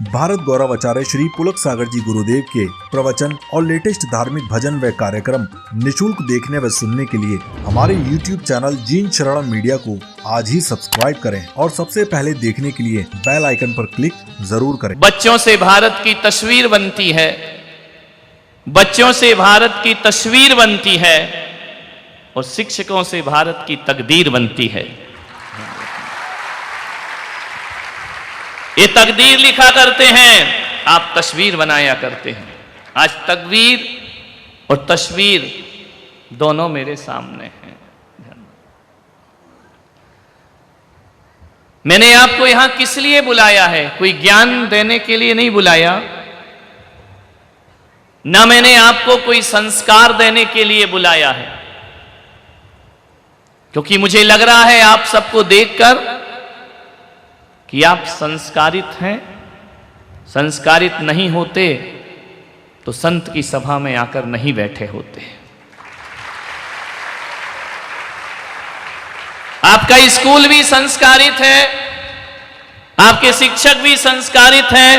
भारत गौरव आचार्य श्री पुलक सागर जी गुरुदेव के प्रवचन और लेटेस्ट धार्मिक भजन व कार्यक्रम निशुल्क देखने व सुनने के लिए हमारे YouTube चैनल जीन शरणम मीडिया को आज ही सब्सक्राइब करें और सबसे पहले देखने के लिए बेल आइकन पर क्लिक जरूर करें। बच्चों से भारत की तस्वीर बनती है, बच्चों से भारत की तस्वीर बनती है और शिक्षकों से भारत की तकदीर बनती है। ये तकदीर लिखा करते हैं, आप तस्वीर बनाया करते हैं। आज तकदीर और तस्वीर दोनों मेरे सामने हैं। मैंने आपको यहां किस लिए बुलाया है? कोई ज्ञान देने के लिए नहीं बुलाया, ना मैंने आपको कोई संस्कार देने के लिए बुलाया है, क्योंकि मुझे लग रहा है आप सबको देखकर कि आप संस्कारित हैं। संस्कारित नहीं होते तो संत की सभा में आकर नहीं बैठे होते। आपका स्कूल भी संस्कारित है, आपके शिक्षक भी संस्कारित हैं,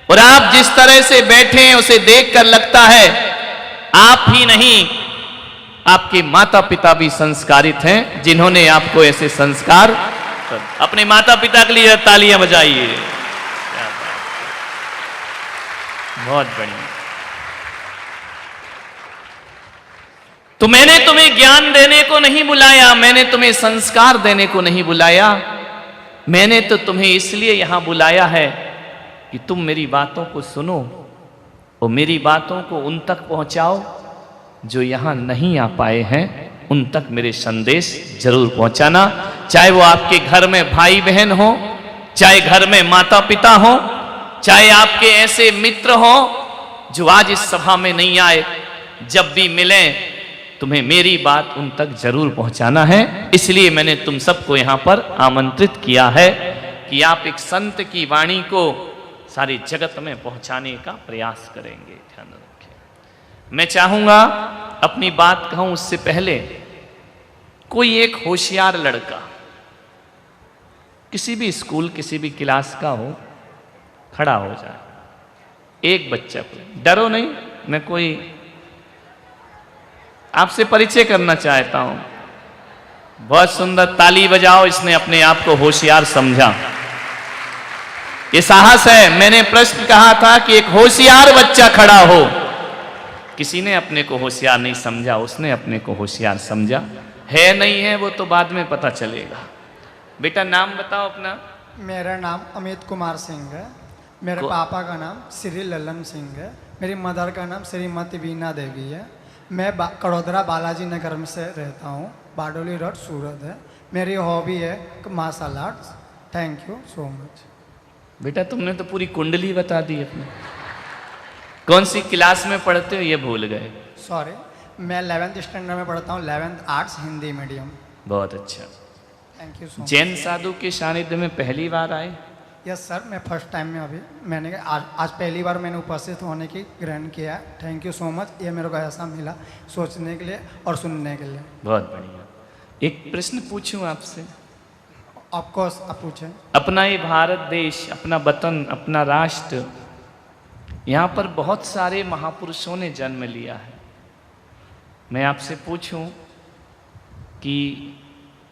और आप जिस तरह से बैठे हैं उसे देखकर लगता है आप ही नहीं, आपके माता पिता भी संस्कारित हैं, जिन्होंने आपको ऐसे संस्कार। अपने माता पिता के लिए तालियां बजाइए। बहुत बढ़िया। तो मैंने तुम्हें ज्ञान देने को नहीं बुलाया, मैंने तुम्हें संस्कार देने को नहीं बुलाया, मैंने तो तुम्हें इसलिए यहां बुलाया है कि तुम मेरी बातों को सुनो और मेरी बातों को उन तक पहुंचाओ जो यहां नहीं आ पाए हैं। उन तक मेरे संदेश जरूर पहुंचाना, चाहे वो आपके घर में भाई बहन हो, चाहे घर में माता पिता हो, चाहे आपके ऐसे मित्र हो जो आज इस सभा में नहीं आए। जब भी मिलें तुम्हें मेरी बात उन तक जरूर पहुंचाना है। इसलिए मैंने तुम सबको यहां पर आमंत्रित किया है कि आप एक संत की वाणी को सारे जगत में पहुंचाने का प्रयास करेंगे। ध्यान रखें। मैं चाहूंगा अपनी बात कहूं उससे पहले कोई एक होशियार लड़का किसी भी स्कूल किसी भी क्लास का हो, खड़ा हो जाए। एक बच्चा को, डरो नहीं, मैं कोई आपसे परिचय करना चाहता हूं। बहुत सुंदर, ताली बजाओ, इसने अपने आप को होशियार समझा। ये साहस है। मैंने प्रश्न कहा था कि एक होशियार बच्चा खड़ा हो। किसी ने अपने को होशियार नहीं समझा, उसने अपने को होशियार समझा। है नहीं है वो तो बाद में पता चलेगा। बेटा नाम बताओ अपना। मेरा नाम अमित कुमार सिंह है। मेरे पापा का नाम श्री ललन सिंह है। मेरी मदर का नाम श्रीमती वीना देवी है। मैं कड़ोदरा बालाजी नगर में से रहता हूँ। बारडोली रोड सूरत है। मेरी हॉबी है martial arts. Thank you so much. बेटा तुमने तो पूरी कुंडली बता दी अपनी। कौन सी क्लास में पढ़ते हो ये भूल गए। सॉरी, मैं 11th स्टैंडर्ड में पढ़ता हूँ, 11th आर्ट्स हिंदी मीडियम। बहुत अच्छा। Thank you so much. Jain साधु के सानिध्य में पहली बार आए? यस सर, मैं फर्स्ट टाइम में अभी मैंने आज पहली बार मैंने उपस्थित होने की ग्रहण किया है। Thank you so much. ये मेरे को ऐसा मिला सोचने के लिए और सुनने के लिए। बहुत बढ़िया। एक प्रश्न पूछूं आपसे? ऑफकोर्स आप पूछें। अपना ये भारत देश, अपना वतन, अपना राष्ट्र, यहाँ पर बहुत सारे महापुरुषों ने जन्म लिया है। मैं आपसे पूछूं कि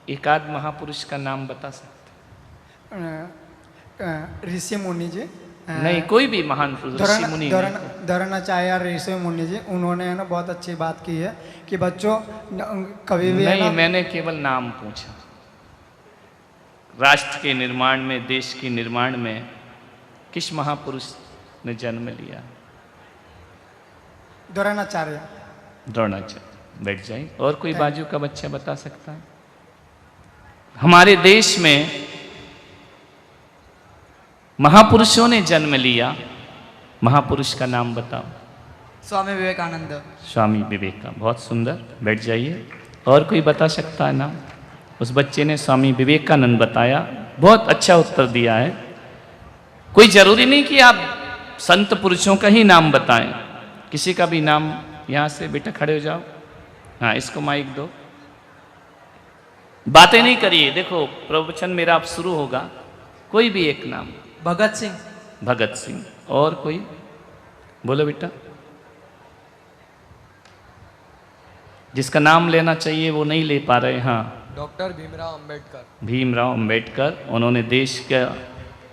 एक आध महापुरुष का नाम बता सकते? ऋषि मुनि जी। नहीं, कोई भी महान पुरुष। ऋषि मुनि द्रोणाचार्य ऋषि मुनि जी, उन्होंने ना बहुत अच्छी बात की है कि बच्चों कभी भी नहीं, मैंने केवल नाम पूछा। राष्ट्र के निर्माण में, देश के निर्माण में किस महापुरुष ने जन्म लिया? द्रोणाचार्य। द्रोणाचार्य। बैठ जाए। और कोई बाजू का बच्चा बता सकता है? हमारे देश में महापुरुषों ने जन्म लिया, महापुरुष का नाम बताओ। स्वामी विवेकानंद। स्वामी विवेकानंद। बहुत सुंदर, बैठ जाइए। और कोई बता सकता है नाम? उस बच्चे ने स्वामी विवेकानंद बताया। बहुत अच्छा उत्तर दिया है। कोई जरूरी नहीं कि आप संत पुरुषों का ही नाम बताएं, किसी का भी नाम। यहां से बेटा खड़े हो जाओ। हाँ, इसको माइक दो। बातें नहीं करिए। देखो प्रवचन मेरा अब शुरू होगा, कोई भी एक नाम। भगत सिंह। भगत सिंह। और कोई बोलो बेटा, जिसका नाम लेना चाहिए वो नहीं ले पा रहे। हाँ, डॉक्टर भीमराव अंबेडकर। भीमराव अंबेडकर, उन्होंने देश का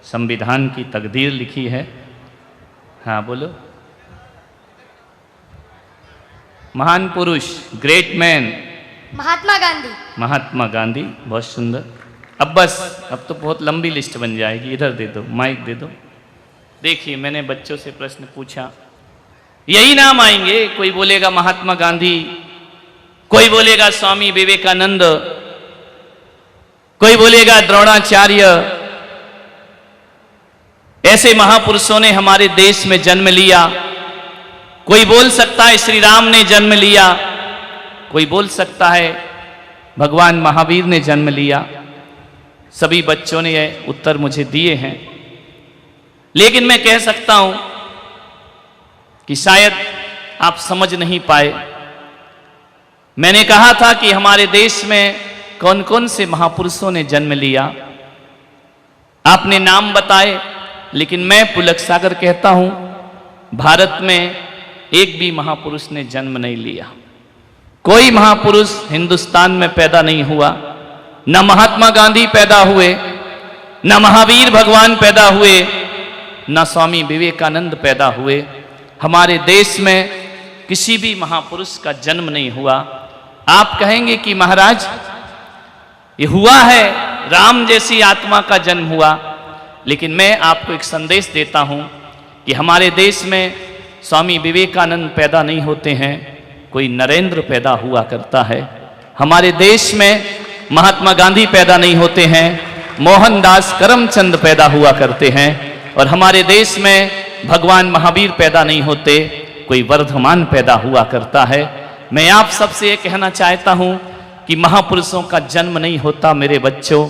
संविधान की तकदीर लिखी है। हाँ बोलो। महान पुरुष, ग्रेट मैन, महात्मा गांधी। महात्मा गांधी, बहुत सुंदर। अब बस, अब तो बहुत लंबी लिस्ट बन जाएगी। इधर दे दो, माइक दे दो। देखिए, मैंने बच्चों से प्रश्न पूछा, यही नाम आएंगे। कोई बोलेगा महात्मा गांधी, कोई बोलेगा स्वामी विवेकानंद, कोई बोलेगा द्रोणाचार्य। ऐसे महापुरुषों ने हमारे देश में जन्म लिया। कोई बोल सकता है श्री राम ने जन्म लिया, कोई बोल सकता है भगवान महावीर ने जन्म लिया। सभी बच्चों ने यह उत्तर मुझे दिए हैं, लेकिन मैं कह सकता हूं कि शायद आप समझ नहीं पाए। मैंने कहा था कि हमारे देश में कौन कौन से महापुरुषों ने जन्म लिया। आपने नाम बताए, लेकिन मैं पुलक सागर कहता हूं, भारत में एक भी महापुरुष ने जन्म नहीं लिया। कोई महापुरुष हिंदुस्तान में पैदा नहीं हुआ। न महात्मा गांधी पैदा हुए, न महावीर भगवान पैदा हुए, न स्वामी विवेकानंद पैदा हुए। हमारे देश में किसी भी महापुरुष का जन्म नहीं हुआ। आप कहेंगे कि महाराज ये हुआ है, राम जैसी आत्मा का जन्म हुआ, लेकिन मैं आपको एक संदेश देता हूं कि हमारे देश में स्वामी विवेकानंद पैदा नहीं होते हैं, कोई नरेंद्र पैदा हुआ करता है। हमारे देश में महात्मा गांधी पैदा नहीं होते हैं, मोहनदास करमचंद पैदा हुआ करते हैं। और हमारे देश में भगवान महावीर पैदा नहीं होते, कोई वर्धमान पैदा हुआ करता है। मैं आप सबसे ये कहना चाहता हूं कि महापुरुषों का जन्म नहीं होता मेरे बच्चों,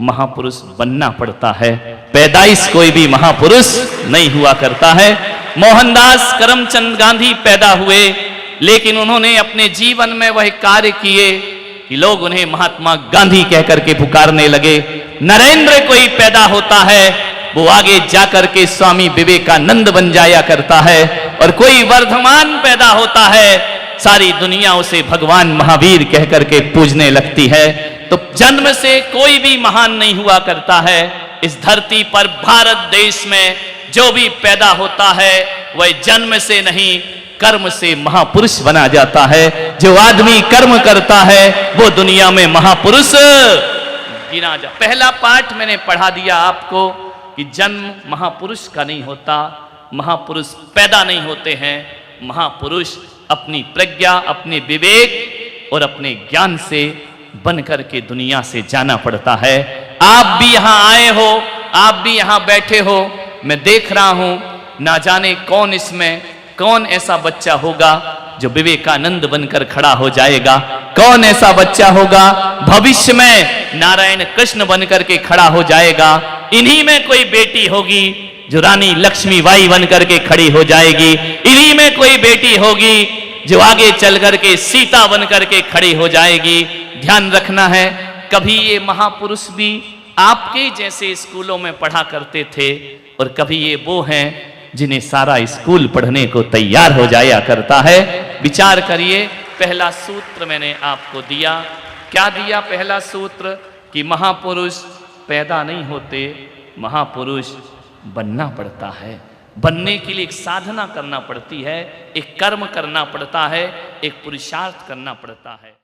महापुरुष बनना पड़ता है। पैदाइश कोई भी महापुरुष नहीं हुआ करता है। मोहनदास करमचंद गांधी पैदा हुए, लेकिन उन्होंने अपने जीवन में वह कार्य किए कि लोग उन्हें महात्मा गांधी कहकर के पुकारने लगे। नरेंद्र कोई पैदा होता है, वो आगे जाकर के स्वामी विवेकानंद बन जाया करता है। और कोई वर्धमान पैदा होता है, सारी दुनिया उसे भगवान महावीर कहकर के पूजने लगती है। तो जन्म से कोई भी महान नहीं हुआ करता है। इस धरती पर भारत देश में जो भी पैदा होता है वह जन्म से नहीं, कर्म से महापुरुष बना जाता है। जो आदमी कर्म करता है वो दुनिया में महापुरुष गिना जा। पहला पाठ मैंने पढ़ा दिया आपको कि जन्म महापुरुष का नहीं होता, महापुरुष पैदा नहीं होते हैं। महापुरुष अपनी प्रज्ञा, अपने विवेक और अपने ज्ञान से बनकर के दुनिया से जाना पड़ता है। आप भी यहां आए हो, आप भी यहां बैठे हो, मैं देख रहा हूं, ना जाने कौन इसमें कौन ऐसा बच्चा होगा जो विवेकानंद बनकर खड़ा हो जाएगा। कौन ऐसा बच्चा होगा भविष्य में नारायण कृष्ण बनकर के खड़ा हो जाएगा। इन्हीं में कोई बेटी होगी जो रानी लक्ष्मीबाई बनकर के खड़ी हो जाएगी। इन्हीं में कोई बेटी होगी जो आगे चल करके सीता बनकर के खड़ी हो जाएगी। ध्यान रखना है, कभी ये महापुरुष भी आपके जैसे स्कूलों में पढ़ा करते थे, और कभी ये वो हैं जिन्हें सारा स्कूल पढ़ने को तैयार हो जाया करता है। विचार करिए, पहला सूत्र मैंने आपको दिया। क्या दिया पहला सूत्र? कि महापुरुष पैदा नहीं होते, महापुरुष बनना पड़ता है। बनने के लिए एक साधना करना पड़ती है, एक कर्म करना पड़ता है, एक पुरुषार्थ करना पड़ता है।